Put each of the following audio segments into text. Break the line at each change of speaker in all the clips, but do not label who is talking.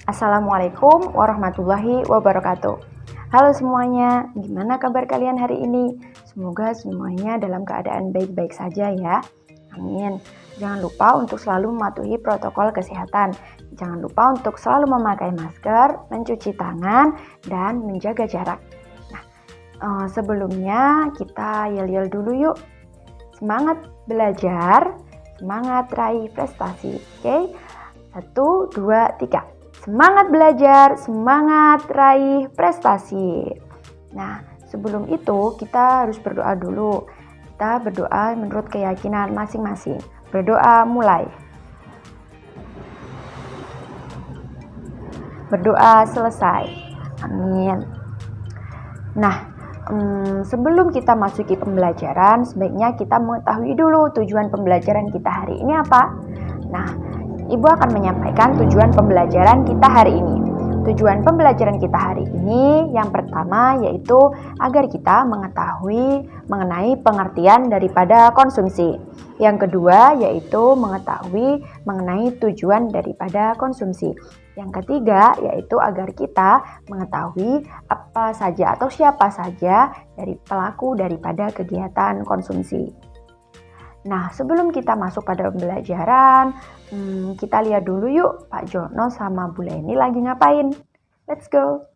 Assalamualaikum warahmatullahi wabarakatuh. Halo semuanya, gimana kabar kalian hari ini? Semoga semuanya dalam keadaan baik-baik saja ya. Amin. Jangan lupa untuk selalu mematuhi protokol kesehatan. Jangan lupa untuk selalu memakai masker, mencuci tangan, dan menjaga jarak. Sebelumnya kita yel-yel dulu yuk. Semangat belajar, semangat raih prestasi. Oke? 1, 2, 3. Semangat belajar, semangat raih prestasi. Nah, sebelum itu kita harus berdoa dulu. Kita berdoa menurut keyakinan masing-masing. Berdoa mulai. Berdoa selesai. Amin. Nah, sebelum kita masuki pembelajaran, sebaiknya kita mengetahui dulu tujuan pembelajaran kita hari ini apa. Nah, Ibu akan menyampaikan tujuan pembelajaran kita hari ini. Tujuan pembelajaran kita hari ini yang pertama yaitu agar kita mengetahui mengenai pengertian daripada konsumsi. Yang kedua yaitu mengetahui mengenai tujuan daripada konsumsi. Yang ketiga yaitu agar kita mengetahui apa saja atau siapa saja dari pelaku daripada kegiatan konsumsi. Nah, sebelum kita masuk pada pembelajaran, kita lihat dulu yuk Pak Jono sama Bu Leni lagi ngapain. Let's go!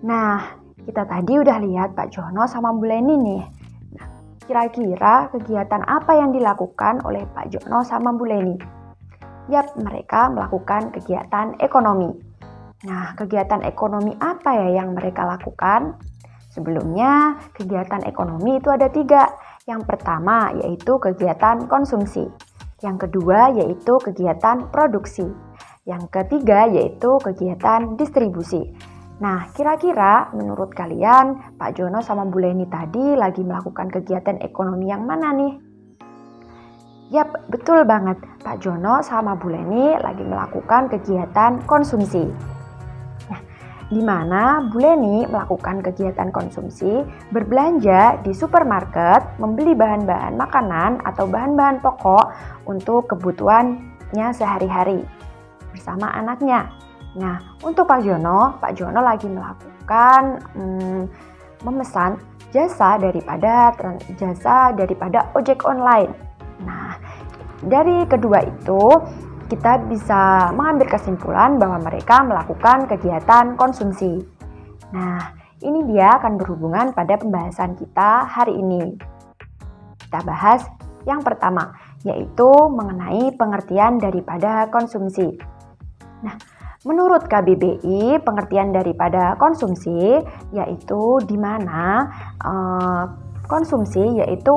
Nah, kita tadi udah lihat Pak Jono sama Bu Leni nih. Nah, kira-kira kegiatan apa yang dilakukan oleh Pak Jono sama Bu Leni? Yap, mereka melakukan kegiatan ekonomi. Nah, kegiatan ekonomi apa ya yang mereka lakukan? Sebelumnya, kegiatan ekonomi itu ada 3. Yang pertama yaitu kegiatan konsumsi. Yang kedua yaitu kegiatan produksi. Yang ketiga yaitu kegiatan distribusi. Nah, kira-kira menurut kalian Pak Jono sama Bu Leni tadi lagi melakukan kegiatan ekonomi yang mana nih? Yap, betul banget. Pak Jono sama Bu Leni lagi melakukan kegiatan konsumsi. Nah, di mana Bu Leni melakukan kegiatan konsumsi, berbelanja di supermarket, membeli bahan-bahan makanan atau bahan-bahan pokok untuk kebutuhannya sehari-hari bersama anaknya. Nah, untuk Pak Jono lagi melakukan memesan jasa daripada ojek online. Nah, dari kedua itu kita bisa mengambil kesimpulan bahwa mereka melakukan kegiatan konsumsi. Nah, ini dia akan berhubungan pada pembahasan kita hari ini. Kita bahas yang pertama, yaitu mengenai pengertian daripada konsumsi. Nah, menurut KBBI, pengertian daripada konsumsi yaitu di mana konsumsi yaitu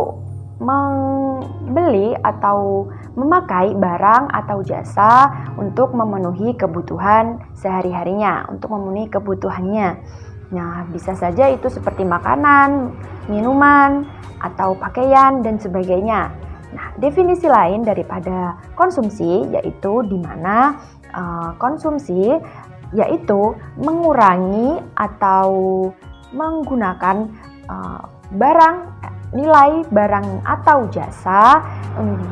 membeli atau memakai barang atau jasa untuk memenuhi kebutuhan sehari-harinya, untuk memenuhi kebutuhannya. Nah, bisa saja itu seperti makanan, minuman, atau pakaian dan sebagainya. Nah, definisi lain daripada konsumsi yaitu di mana konsumsi yaitu mengurangi atau menggunakan nilai barang atau jasa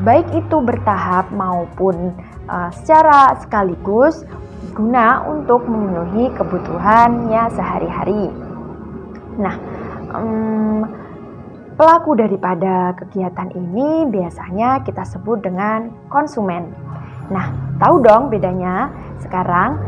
baik itu bertahap maupun secara sekaligus guna untuk memenuhi kebutuhannya sehari-hari. Nah, pelaku daripada kegiatan ini biasanya kita sebut dengan konsumen. Nah, tahu dong bedanya? Sekarang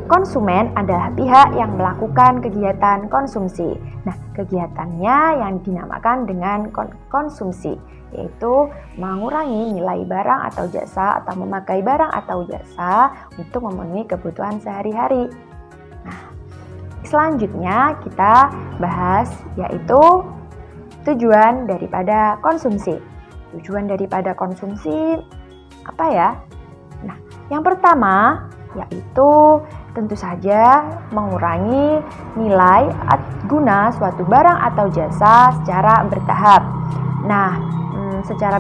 konsumen adalah pihak yang melakukan kegiatan konsumsi. Nah, kegiatannya yang dinamakan dengan konsumsi, yaitu mengurangi nilai barang atau jasa atau memakai barang atau jasa untuk memenuhi kebutuhan sehari-hari. Nah, selanjutnya kita bahas yaitu tujuan daripada konsumsi. Tujuan daripada konsumsi apa ya? Nah, yang pertama yaitu tentu saja mengurangi nilai guna suatu barang atau jasa secara bertahap. Nah, secara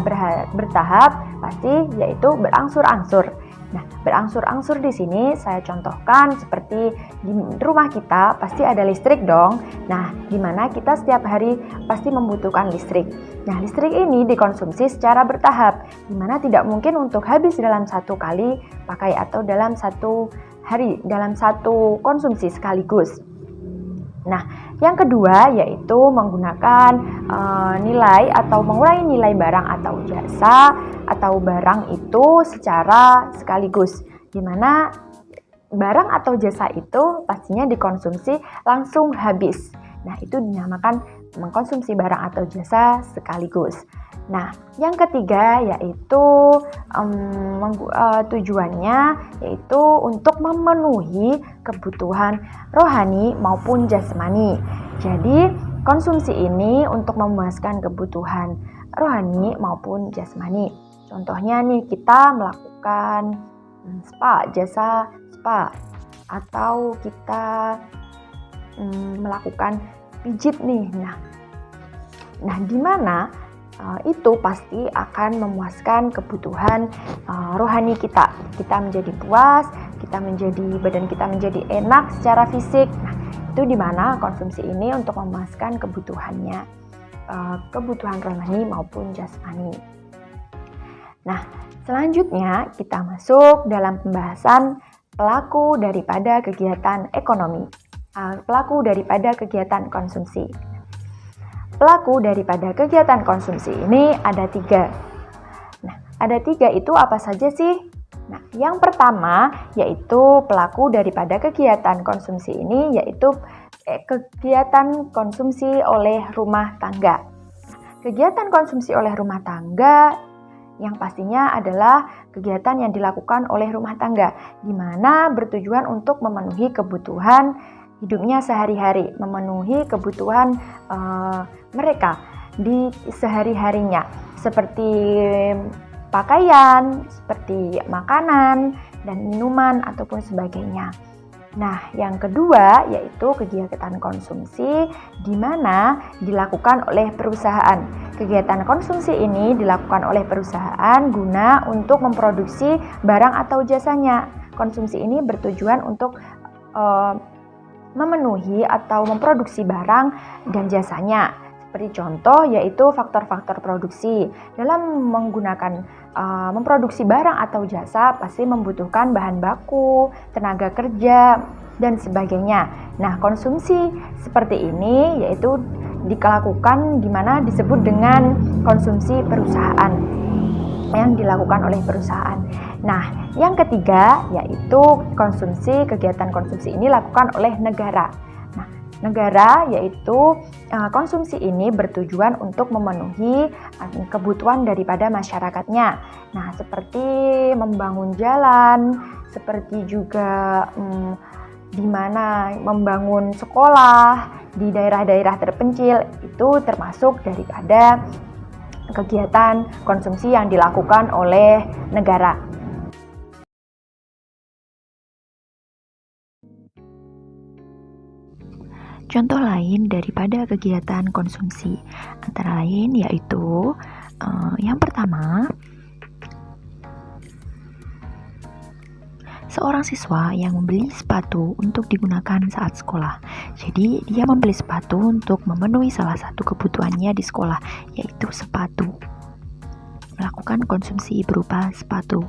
bertahap pasti yaitu berangsur-angsur. Nah, berangsur-angsur di sini saya contohkan seperti di rumah kita pasti ada listrik dong. Nah, di mana kita setiap hari pasti membutuhkan listrik. Nah, listrik ini dikonsumsi secara bertahap, di mana tidak mungkin untuk habis dalam satu kali pakai atau dalam satu hari, dalam satu konsumsi sekaligus. Nah, yang kedua yaitu menggunakan nilai atau mengurangi nilai barang atau jasa atau barang itu secara sekaligus, di mana barang atau jasa itu pastinya dikonsumsi langsung habis. Nah, itu dinamakan mengkonsumsi barang atau jasa sekaligus. Nah, yang ketiga yaitu tujuannya yaitu untuk memenuhi kebutuhan rohani maupun jasmani. Jadi, konsumsi ini untuk memuaskan kebutuhan rohani maupun jasmani. Contohnya nih, kita melakukan jasa spa, atau kita melakukan pijit nih. Nah, di mana itu pasti akan memuaskan kebutuhan rohani kita. Kita menjadi puas, badan kita menjadi enak secara fisik. Nah, itu di mana konsumsi ini untuk memuaskan kebutuhannya, kebutuhan rohani maupun jasmani. Nah, selanjutnya kita masuk dalam pembahasan pelaku daripada kegiatan ekonomi, pelaku daripada kegiatan konsumsi. Pelaku daripada kegiatan konsumsi ini ada 3. Nah, ada 3 itu apa saja sih? Nah, yang pertama yaitu pelaku daripada kegiatan konsumsi ini yaitu kegiatan konsumsi oleh rumah tangga. Kegiatan konsumsi oleh rumah tangga yang pastinya adalah kegiatan yang dilakukan oleh rumah tangga, di mana bertujuan untuk memenuhi kebutuhan hidupnya sehari-hari, memenuhi kebutuhan mereka di sehari-harinya, seperti pakaian, seperti makanan dan minuman ataupun sebagainya. Nah, yang kedua yaitu kegiatan konsumsi di mana dilakukan oleh perusahaan. Kegiatan konsumsi ini dilakukan oleh perusahaan guna untuk memproduksi barang atau jasanya. Konsumsi ini bertujuan untuk memenuhi atau memproduksi barang dan jasanya. Seperti contoh yaitu faktor-faktor produksi. Dalam menggunakan memproduksi barang atau jasa pasti membutuhkan bahan baku, tenaga kerja, dan sebagainya. Nah, konsumsi seperti ini yaitu dilakukan di mana disebut dengan konsumsi perusahaan, yang dilakukan oleh perusahaan. Nah, yang ketiga yaitu kegiatan konsumsi ini dilakukan oleh negara. Nah, negara yaitu konsumsi ini bertujuan untuk memenuhi kebutuhan daripada masyarakatnya. Nah, seperti membangun jalan, seperti juga di mana membangun sekolah di daerah-daerah terpencil, itu termasuk daripada kegiatan konsumsi yang dilakukan oleh negara.
Contoh lain daripada kegiatan konsumsi antara lain yaitu yang pertama, seorang siswa yang membeli sepatu untuk digunakan saat sekolah. Jadi dia membeli sepatu untuk memenuhi salah satu kebutuhannya di sekolah, yaitu sepatu. Melakukan konsumsi berupa sepatu.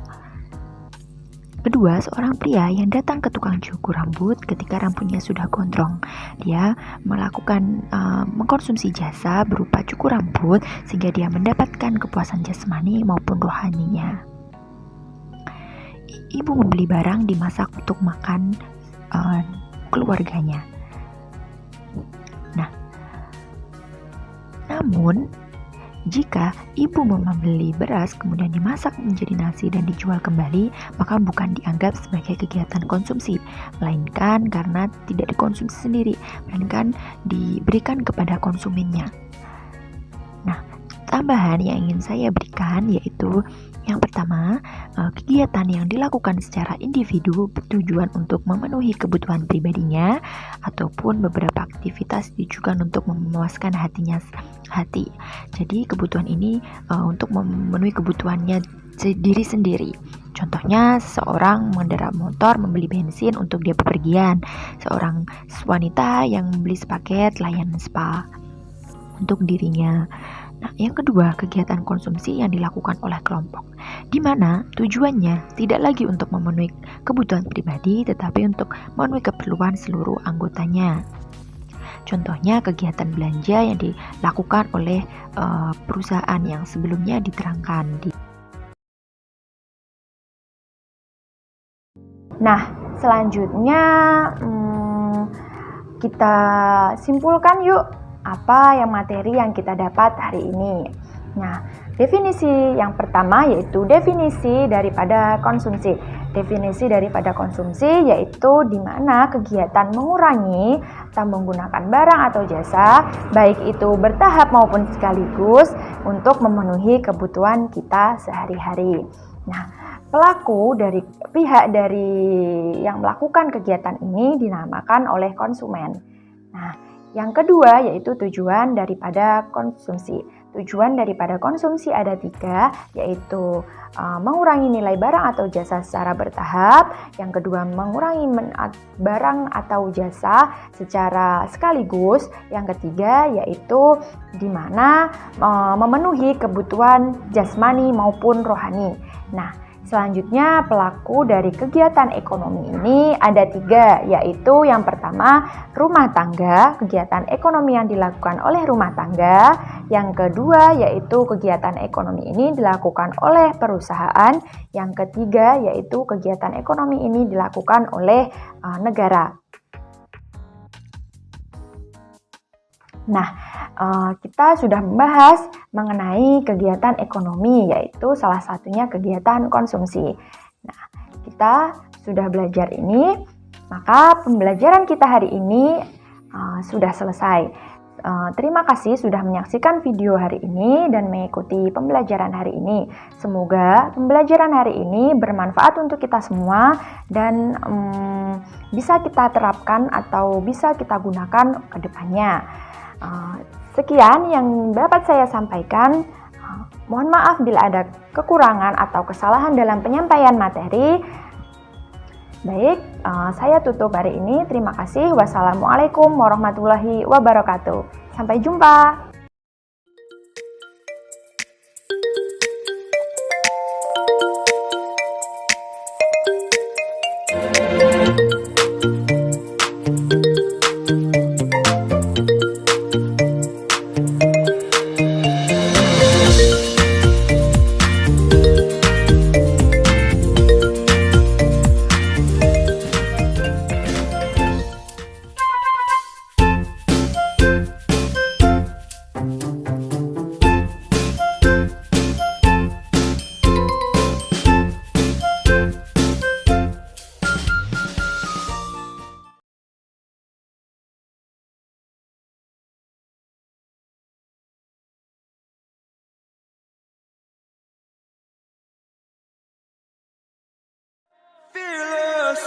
Kedua, seorang pria yang datang ke tukang cukur rambut ketika rambutnya sudah gondrong. Dia melakukan mengkonsumsi jasa berupa cukur rambut sehingga dia mendapatkan kepuasan jasmani maupun rohaninya. Ibu membeli barang dimasak untuk makan keluarganya. Nah, namun jika ibu membeli beras kemudian dimasak menjadi nasi dan dijual kembali, maka bukan dianggap sebagai kegiatan konsumsi, melainkan karena tidak dikonsumsi sendiri, melainkan diberikan kepada konsumennya. Nah, tambahan yang ingin saya berikan yaitu yang pertama, kegiatan yang dilakukan secara individu bertujuan untuk memenuhi kebutuhan pribadinya ataupun beberapa aktivitas ditujukan untuk memuaskan hati. Jadi kebutuhan ini untuk memenuhi kebutuhannya diri sendiri. Contohnya seseorang mengendarai motor membeli bensin untuk dia bepergian, seorang wanita yang membeli sepaket layanan spa untuk dirinya. Nah, yang kedua, kegiatan konsumsi yang dilakukan oleh kelompok, di mana tujuannya tidak lagi untuk memenuhi kebutuhan pribadi, tetapi untuk memenuhi keperluan seluruh anggotanya. Contohnya, kegiatan belanja yang dilakukan oleh perusahaan yang sebelumnya diterangkan di.
Nah, selanjutnya kita simpulkan yuk apa yang materi yang kita dapat hari ini. Nah, definisi yang pertama yaitu definisi daripada konsumsi. Definisi daripada konsumsi yaitu di mana kegiatan mengurangi atau menggunakan barang atau jasa, baik itu bertahap maupun sekaligus untuk memenuhi kebutuhan kita sehari-hari. Nah, pelaku dari pihak dari yang melakukan kegiatan ini dinamakan oleh konsumen. Nah, yang kedua yaitu tujuan daripada konsumsi. Tujuan daripada konsumsi ada 3, yaitu mengurangi nilai barang atau jasa secara bertahap. Yang kedua, mengurangi barang atau jasa secara sekaligus. Yang ketiga yaitu di mana memenuhi kebutuhan jasmani maupun rohani. Nah, selanjutnya pelaku dari kegiatan ekonomi ini ada 3, yaitu yang pertama rumah tangga, kegiatan ekonomi yang dilakukan oleh rumah tangga. Yang kedua yaitu kegiatan ekonomi ini dilakukan oleh perusahaan. Yang ketiga yaitu kegiatan ekonomi ini dilakukan oleh negara. Nah, kita sudah membahas mengenai kegiatan ekonomi, yaitu salah satunya kegiatan konsumsi. Nah, kita sudah belajar ini, maka pembelajaran kita hari ini sudah selesai. Terima kasih sudah menyaksikan video hari ini dan mengikuti pembelajaran hari ini. Semoga pembelajaran hari ini bermanfaat untuk kita semua dan bisa kita terapkan atau bisa kita gunakan ke depannya. Sekian yang dapat saya sampaikan. Mohon maaf bila ada kekurangan atau kesalahan dalam penyampaian materi. Baik, saya tutup hari ini. Terima kasih. Wassalamualaikum warahmatullahi wabarakatuh. Sampai jumpa.
Fearless.